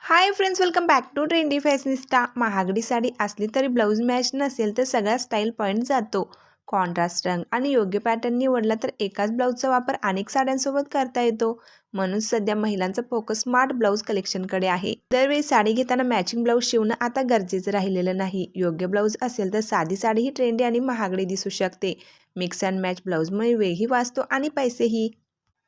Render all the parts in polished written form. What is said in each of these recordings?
Hi friends, welcome back to trendy fashionista. महागडी साडी असली तरी ब्लाऊज मॅच नसेल तर सगळा स्टाईल पॉईंट जातो. कॉन्ट्रास्ट रंग आणि योग्य पॅटर्न निवडला तर एकाच ब्लाऊजचा वापर अनेक साड्यांसोबत करता येतो. म्हणून सध्या महिलांचा फोकस स्मार्ट ब्लाऊज कलेक्शनकडे आहे. दरवेळी साडी घेताना मॅचिंग ब्लाऊज शिवणं आता गरजेचं राहिलेलं नाही. योग्य ब्लाऊज असेल तर साधी साडीही ट्रेंडी आणि महागडी दिसू शकते. मिक्स अँड मॅच ब्लाऊजमुळे वेळही वाचतो आणि पैसेही.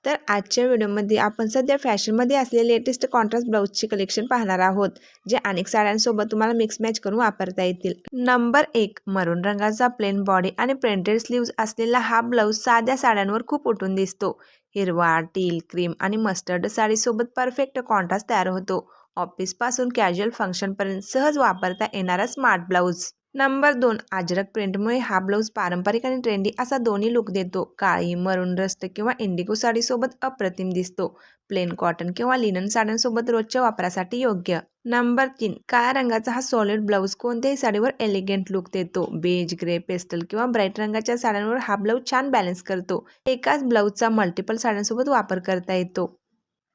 तर आजच्या व्हिडिओमध्ये आपण सध्या फॅशनमध्ये असलेले लेटेस्ट कॉन्ट्रास्ट ब्लाऊजची कलेक्शन पाहणार आहोत, जे अनेक साड्यांसोबत तुम्हाला मिक्स मॅच करून वापरता येतील. नंबर 1, मरून रंगाचा प्लेन बॉडी आणि प्रिंटेड स्लीव्ज असलेला हा ब्लाऊज साध्या साड्यांवर खूप उठून दिसतो. हिरवा, टील, क्रीम आणि मस्टर्ड साडीसोबत परफेक्ट कॉन्ट्रास्ट तयार होतो. ऑफिसपासून कॅज्युअल फंक्शनपर्यंत सहज वापरता येणारा स्मार्ट ब्लाऊज. नंबर 2, अजरक प्रिंटमुळे हा ब्लाऊज पारंपरिक आणि ट्रेंडी असा दोन्ही लुक देतो. काळी, मरून रस्ट किंवा इंडिगो साडीसोबत अप्रतिम दिसतो. प्लेन कॉटन किंवा लिनन साड्यांसोबत रोजच्या वापरासाठी योग्य. नंबर 3, काळ्या रंगाचा हा सॉलिड ब्लाऊज कोणत्याही साडीवर एलिगंट लुक देतो. बेज, ग्रे, पेस्टल किंवा ब्राईट रंगाच्या साड्यांवर हा ब्लाऊज छान बॅलन्स करतो. एकाच ब्लाऊजचा मल्टिपल साड्यांसोबत वापर करता येतो.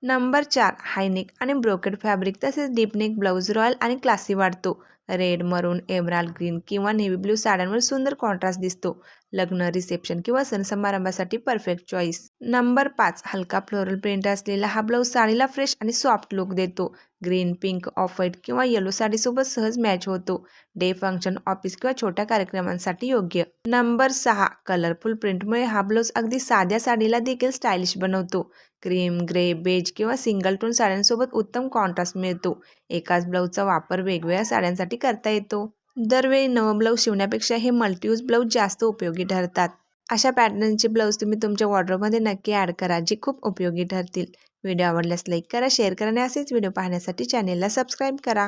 नंबर 4, हायनेक आणि ब्रोकेड फॅब्रिक तसेच डीपनेक ब्लाऊज रॉयल आणि क्लासी वाटतो. रेड, मरून, एमराल्ड ग्रीन किंवा नेव्ही ब्ल्यू साड्यांवर सुंदर कॉन्ट्रास्ट दिसतो. लग्न, रिसेप्शन किंवा सण समारंभासाठी परफेक्ट चॉईस. नंबर 5, हलका फ्लोरल प्रिंट असलेला हा ब्लाऊज साडीला फ्रेश आणि सॉफ्ट लुक देतो. ग्रीन, पिंक, ऑफ व्हाईट किंवा येलो साडीसोबत सहज मॅच होतो. डे फंक्शन, ऑफिस किंवा छोट्या कार्यक्रमांसाठी योग्य. नंबर 6, कलरफुल प्रिंटमुळे हा ब्लाऊज अगदी साध्या साडीला देखील स्टायलिश बनवतो. क्रीम, ग्रे, बेज किंवा सिंगल टोन साड्यांसोबत उत्तम कॉन्ट्रास्ट मिळतो. एकाच ब्लाऊजचा वापर वेगवेगळ्या साड्यांसाठी करता येतो. दरवेळी नवं ब्लाऊज शिवण्यापेक्षा हे मल्टीयूज ब्लाऊज जास्त उपयोगी ठरतात. अशा पॅटर्नचे ब्लाऊज तुम्ही तुमच्या वॉर्डरोबमध्ये नक्की ॲड करा, जे खूप उपयोगी ठरतील. व्हिडिओ आवडल्यास लाईक करा, शेअर करा आणि असेच व्हिडिओ पाहण्यासाठी चॅनेलला सबस्क्राईब करा.